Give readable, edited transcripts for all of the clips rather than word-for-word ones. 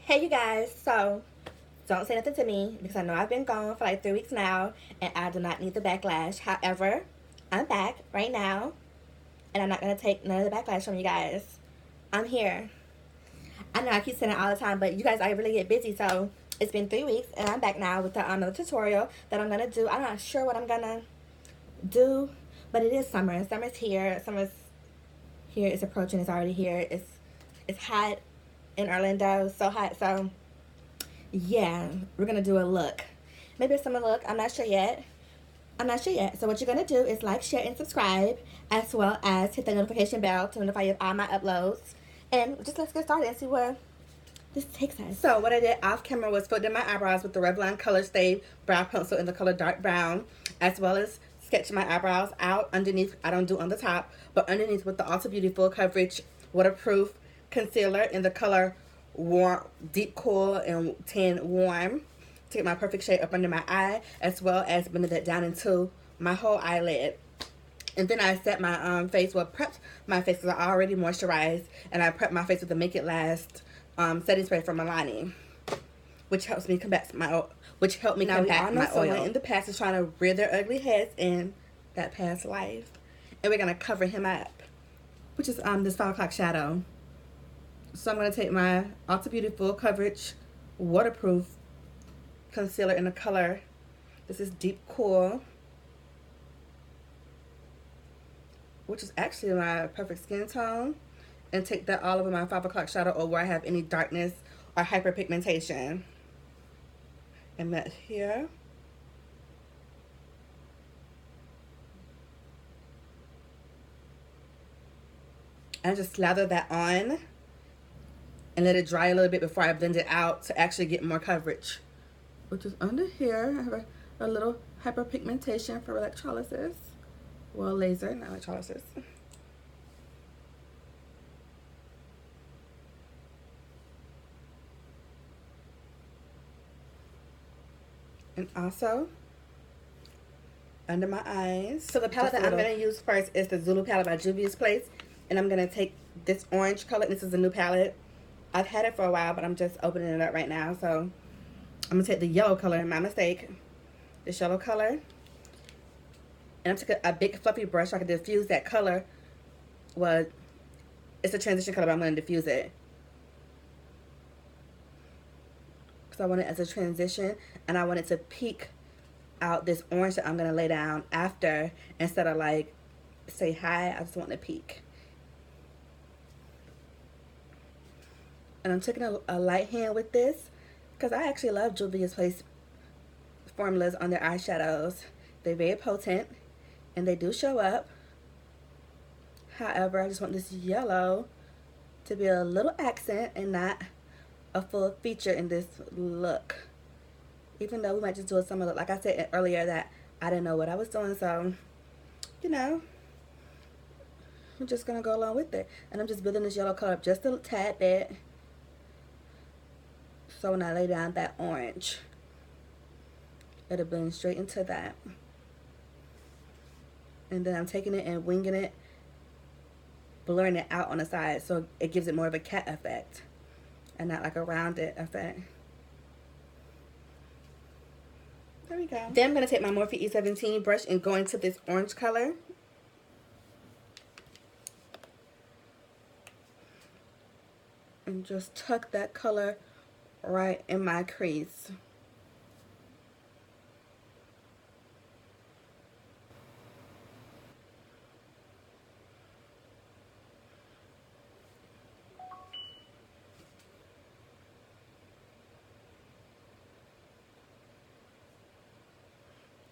Hey you guys, so don't say nothing to me because I know I've been gone for like 3 weeks now and I do not need the backlash. However, I'm back right now and I'm not going to take none of the backlash from you guys. I'm here. I know I keep saying it all the time, but you guys, I really get busy, so it's been 3 weeks and I'm back now with another tutorial that I'm going to do. I'm not sure what I'm going to do, but it is summer. Summer's here. Summer's here. It's approaching. It's already here. It's hot in Orlando. So hot. So yeah, we're gonna do a look. Maybe a summer look. I'm not sure yet. So what you're gonna do is like, share, and subscribe, as well as hit the notification bell to notify you of all my uploads. And just let's get started and see where this takes us. So what I did off camera was filled in my eyebrows with the Revlon Color Stay Brow Pencil in the color dark brown, as well as sketch my eyebrows out underneath. I don't do on the top, but underneath with the Ulta Beauty Full Coverage Waterproof Concealer in the color warm, deep cool, and tan warm to get my perfect shade up under my eye, as well as blended that down into my whole eyelid. And then I set my face, prepped my face because I already moisturized, and I prepped my face with the Make It Last setting spray from Milani, which helps me combat my oil. Now we all know someone in the past is trying to rear their ugly heads in that past life, and we're gonna cover him up, which is this 5 o'clock shadow. So I'm going to take my Ulta Beauty Full Coverage Waterproof Concealer in the color, this is Deep Cool, which is actually my perfect skin tone, and take that all over my 5 o'clock shadow or where I have any darkness or hyperpigmentation. And that here. And just slather that on and let it dry a little bit before I blend it out to actually get more coverage. Which is under here. I have a little hyperpigmentation for electrolysis. Well, laser, not electrolysis. And also under my eyes. So the palette that I'm going to use first is the Zulu palette by Juvia's Place. And I'm going to take this orange color. This is a new palette. I've had it for a while, but I'm just opening it up right now. So I'm going to take the yellow color, my mistake. This yellow color. And I took a big fluffy brush so I can diffuse that color. Well, it's a transition color, but I'm going to diffuse it. Because I want it as a transition. And I want it to peek out this orange that I'm going to lay down after. Instead of like, say hi, I just want to peek. And I'm taking a light hand with this because I actually love Juvia's Place formulas on their eyeshadows. They're very potent and they do show up. However, I just want this yellow to be a little accent and not a full feature in this look. Even though we might just do a summer look. Like I said earlier that I didn't know what I was doing, so, you know, I'm just going to go along with it. And I'm just building this yellow color up just a tad bit. So when I lay down that orange, it'll blend straight into that. And then I'm taking it and winging it, blurring it out on the side so it gives it more of a cat effect and not like a rounded effect. There we go. Then I'm going to take my Morphe E17 brush and go into this orange color. And just tuck that color right in my crease.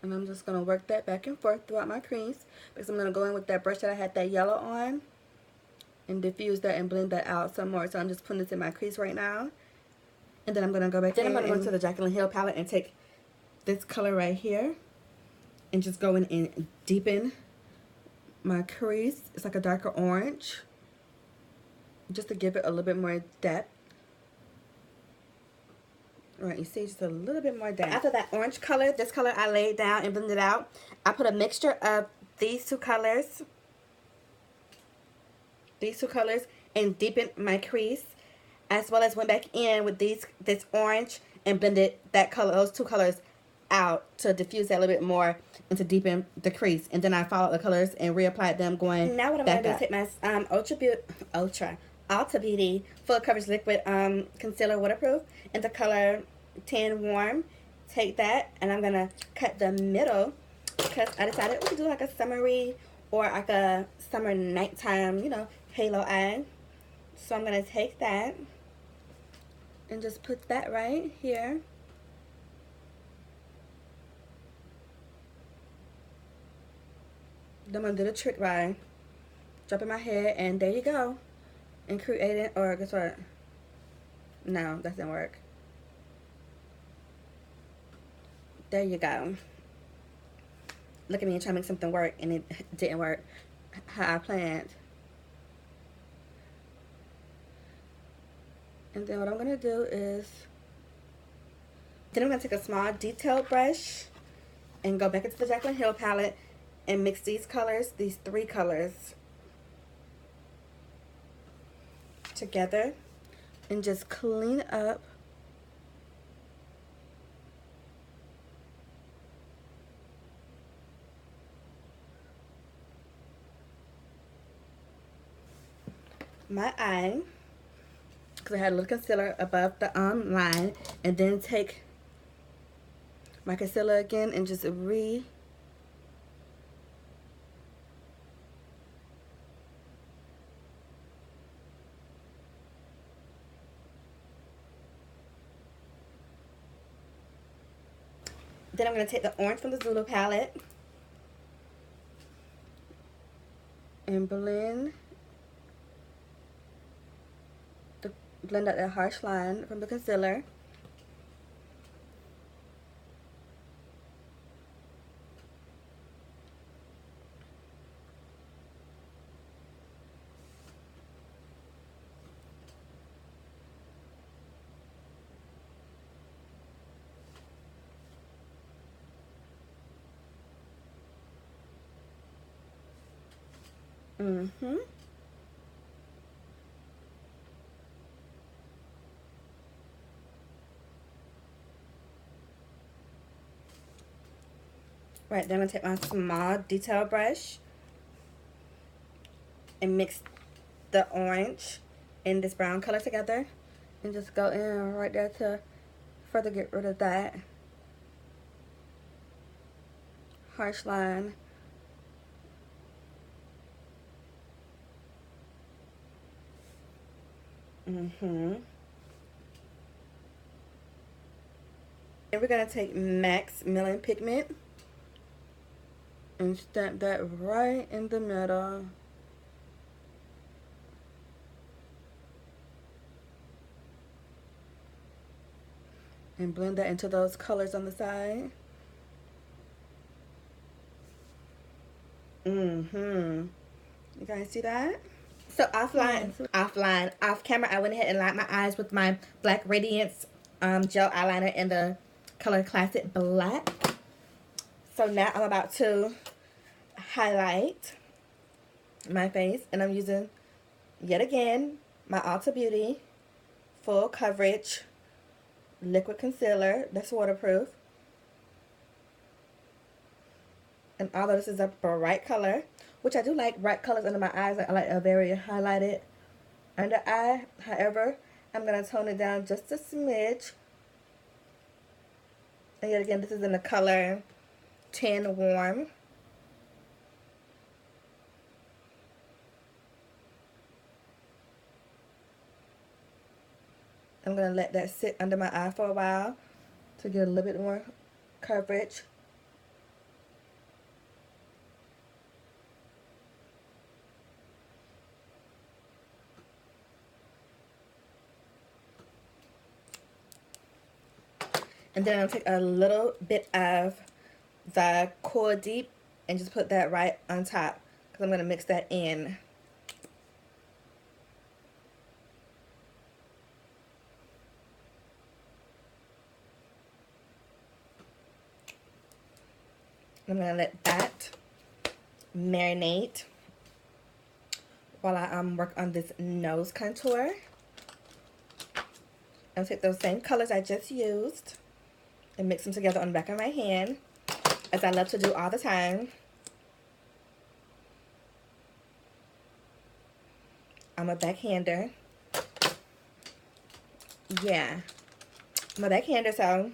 And I'm just going to work that back and forth throughout my crease because I'm going to go in with that brush that I had that yellow on and diffuse that and blend that out some more. So I'm just putting this in my crease right now. And then I'm going to go back in. Then I'm going to go into the Jaclyn Hill palette and take this color right here and just go in and deepen my crease. It's like a darker orange, just to give it a little bit more depth. Right, you see, just a little bit more depth. After that orange color, this color I laid down and blended out. I put a mixture of these two colors and deepened my crease. as well as went back in with this orange and blended that color, those two colors out to diffuse that a little bit more and to deepen the crease. And then I followed the colors and reapplied them going now what I'm going to do is take my Ultra Beauty Full Coverage Liquid Concealer Waterproof in the color Tan Warm. Take that and I'm going to cut the middle because I decided we could do like a summery or like a summer nighttime, you know, halo eye. So I'm going to take that and just put that right here. Then I'm going to do the trick by dropping my head and there you go. And creating, or guess what? No, that didn't work. There you go. Look at me trying to make something work and it didn't work how I planned. And then what I'm going to do is, then I'm going to take a small detailed brush and go back into the Jaclyn Hill palette and mix these colors, these three colors, together and just clean up my eye because I had a little concealer above the line, and then take my concealer again and just then I'm going to take the orange from the Zulu palette and blend out that harsh line from the concealer. Right, then I'm going to take my small detail brush and mix the orange and this brown color together and just go in right there to further get rid of that harsh line. And we're going to take MAC's Melon Pigment and stamp that right in the middle. And blend that into those colors on the side. You guys see that? So off camera, I went ahead and lined my eyes with my Black Radiance gel eyeliner in the color Classic Black. So now I'm about to highlight my face, and I'm using, yet again, my Ulta Beauty Full Coverage Liquid Concealer that's waterproof. And although this is a bright color, which I do like bright colors under my eyes, I like a very highlighted under eye. However, I'm going to tone it down just a smidge. And yet again, this is in the color Tan Warm. I'm going to let that sit under my eye for a while to get a little bit more coverage. And then I'll take a little bit of the Core Deep and just put that right on top because I'm going to mix that in. I'm going to let that marinate while I work on this nose contour. I'll take those same colors I just used and mix them together on the back of my hand, as I love to do all the time. I'm a backhander. Yeah, I'm a backhander, so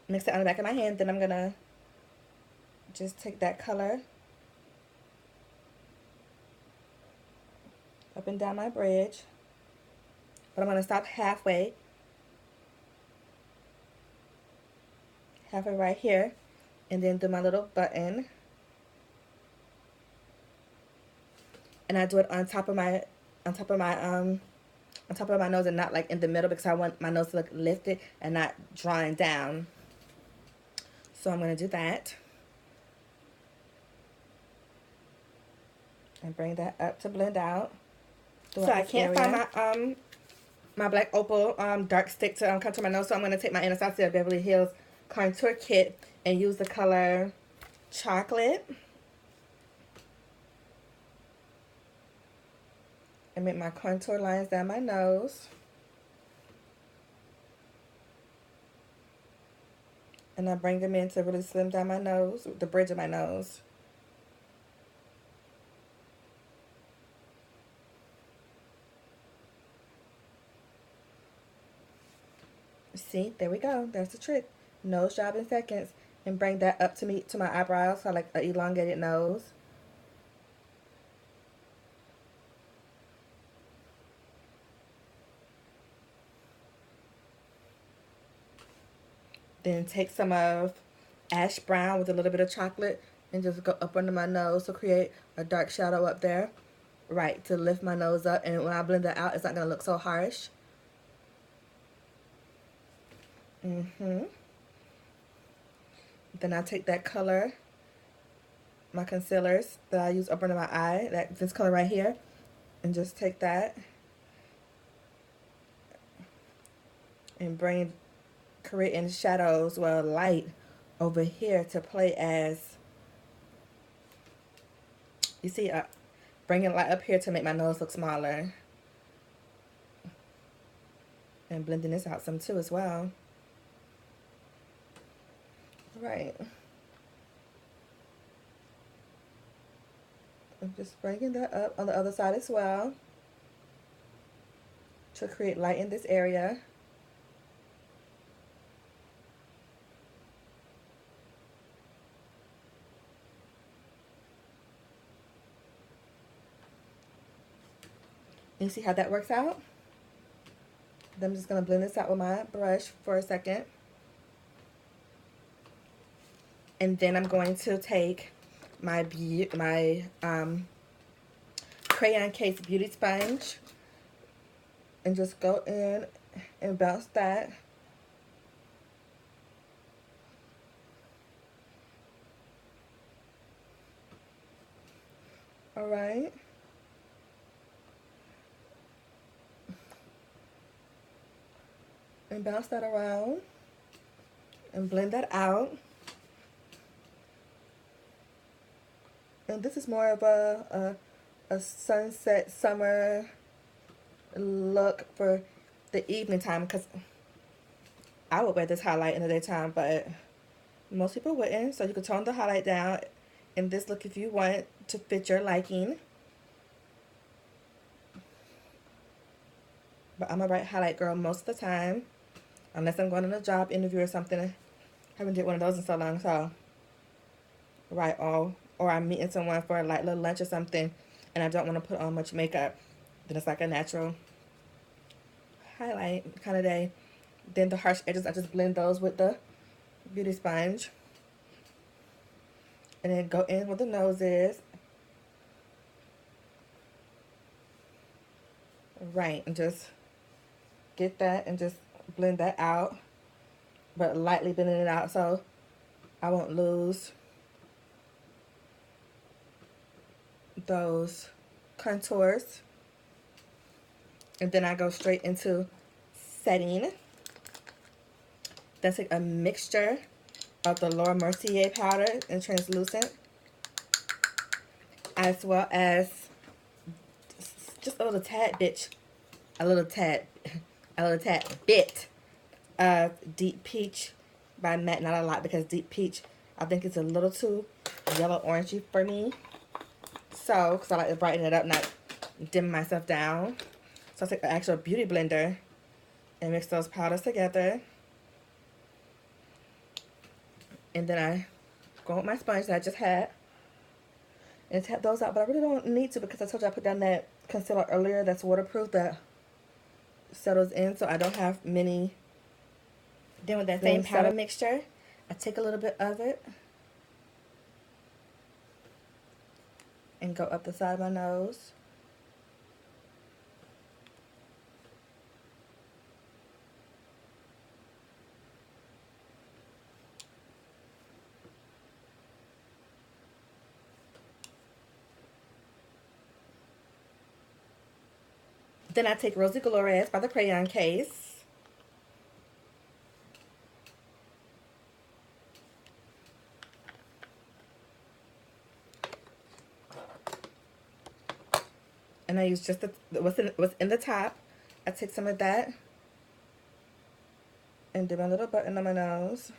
mix it on the back of my hand. Then I'm gonna just take that color up and down my bridge, but I'm gonna stop halfway right here, and then do my little button, and I do it on top of my nose, and not like in the middle, because I want my nose to look lifted and not drawing down. So I'm gonna do that and bring that up to blend out. So I can't find my black opal dark stick to contour my nose, so I'm gonna take my Anastasia Beverly Hills contour kit and use the color chocolate and make my contour lines down my nose. And I bring them in to really slim down my nose, the bridge of my nose. See, there we go. That's the trick. Nose job in seconds. And bring that up to my eyebrows, so like an elongated nose. Then take some of ash brown with a little bit of chocolate and just go up under my nose to create a dark shadow up there. Right, to lift my nose up, and when I blend that out, it's not going to look so harsh. Then I take that color, my concealers that I use up under my eye, this color right here, and just take that and creating shadows, well, light over here to play as, you see, bringing light up here to make my nose look smaller. And blending this out some too as well. Right. I'm just bringing that up on the other side as well to create light in this area. You see how that works out? Then I'm just going to blend this out with my brush for a second. And then I'm going to take my crayon case beauty sponge and just go in and bounce that. All right. And bounce that around and blend that out. And this is more of a sunset summer look for the evening time, because I would wear this highlight in the daytime, but most people wouldn't. So you could tone the highlight down in this look if you want to fit your liking. But I'm a bright highlight girl most of the time, unless I'm going on a job interview or something. I haven't did one of those in so long, so right, or I'm meeting someone for a light little lunch or something, and I don't want to put on much makeup, then it's like a natural highlight kind of day. Then the harsh edges, I just blend those with the beauty sponge, and then go in where the nose is. Right, and just get that and just blend that out, but lightly blending it out so I won't lose those contours. And then I go straight into setting. Then take a mixture of the Laura Mercier powder and translucent, as well as just a little tad bit a little tad bit of Deep Peach by Matte. Not a lot, because Deep Peach, I think it's a little too yellow orangey for me. So, because I like to brighten it up, not dim myself down. So I take the actual beauty blender and mix those powders together. And then I go with my sponge that I just had and tap those out. But I really don't need to, because I told you I put down that concealer earlier that's waterproof, that settles in, so I don't have many. Then with that same powder mixture, I take a little bit of it and go up the side of my nose. Then I take Rosy Glorious by the Crayon Case. And I use just what's in the top. I take some of that and do my little button on my nose.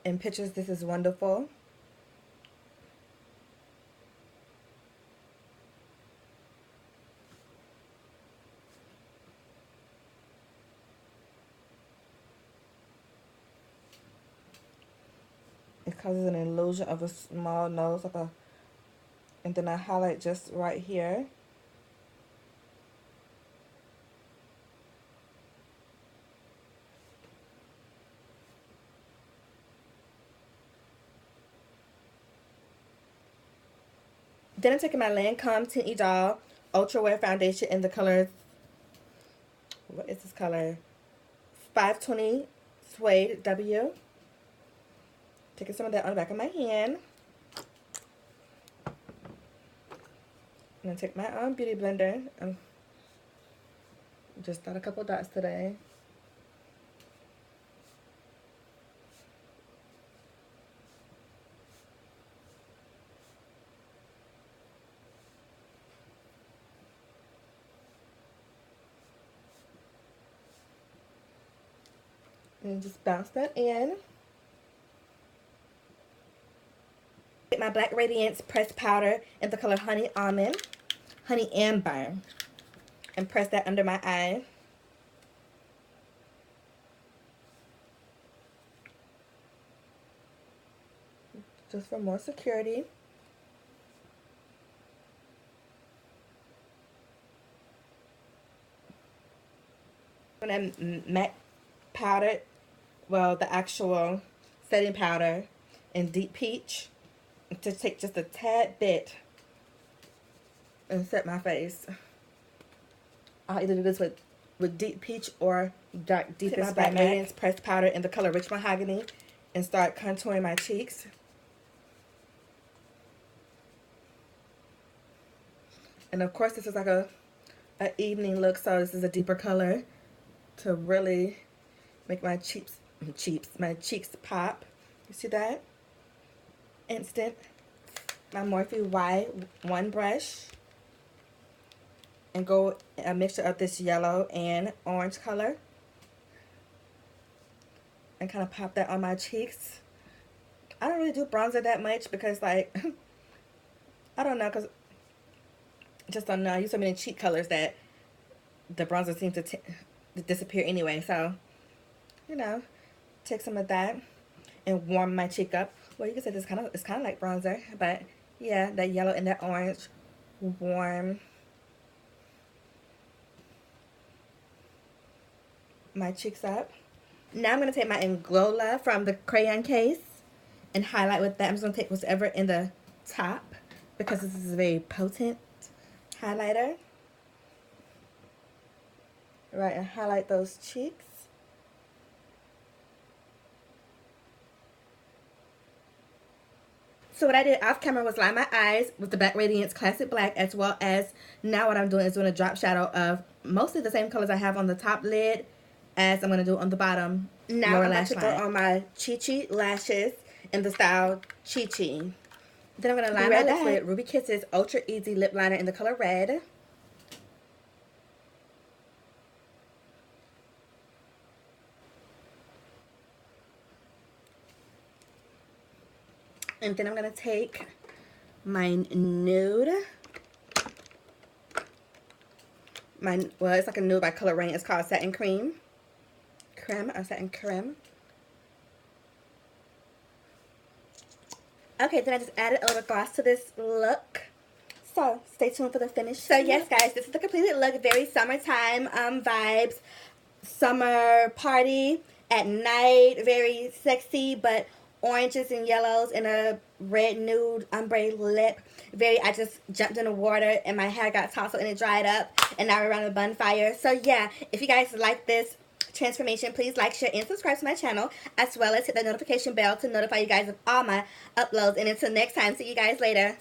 In pictures, this is wonderful. It causes an illusion of a small nose, like a, and then I highlight just right here. Then I'm taking my Lancome Tinty Doll Ultra Wear Foundation in the color, what is this color? 520 Suede W. Taking some of that on the back of my hand. I'm going to take my beauty blender. Just got a couple dots today. And just bounce that in. Take my Black Radiance pressed powder in the color Honey Almond, Honey Amber, and press that under my eye. Just for more security. When I'm matte powdered, well, the actual setting powder in Deep Peach, to take just a tad bit and set my face. I'll either do this with Deep Peach or Dark Deepest Black Radiance pressed powder in the color Rich Mahogany and start contouring my cheeks. And of course, this is like a evening look, so this is a deeper color to really make my cheeks pop. You see that? Instant. My Morphe Y1 brush, and go a mixture of this yellow and orange color, and kind of pop that on my cheeks. I don't really do bronzer that much because, like, I don't know, because just don't know. I use so many cheek colors that the bronzer seems to disappear anyway. So, you know, take some of that and warm my cheek up. Well, you can say it's kind of like bronzer, but yeah, that yellow and that orange warm my cheeks up. Now I'm going to take my Englola from the Crayon Case and highlight with that. I'm just going to take whatever in the top because this is a very potent highlighter. Right, and highlight those cheeks. So what I did off camera was line my eyes with the Black Radiance Classic Black, as well as now what I'm doing is doing a drop shadow of mostly the same colors I have on the top lid as I'm going to do on the bottom. Now I'm about to go on my Chi Chi lashes in the style Chi Chi. Then I'm going to line my lips with Ruby Kisses Ultra Easy Lip Liner in the color Red. And then I'm going to take my nude. Well, it's like a nude by Color Rain. It's called Satin Cream. Creme or Satin Creme. Okay, then I just added a little gloss to this look. So, stay tuned for the finish. So, yes, guys, this is the completed look. Very summertime vibes. Summer party at night. Very sexy, but oranges and yellows and a red nude ombre lip. I just jumped in the water and my hair got tousled and it dried up. And now we're around the bun fire. So, yeah, if you guys like this transformation, please like, share, and subscribe to my channel, as well as hit the notification bell to notify you guys of all my uploads. And until next time, see you guys later.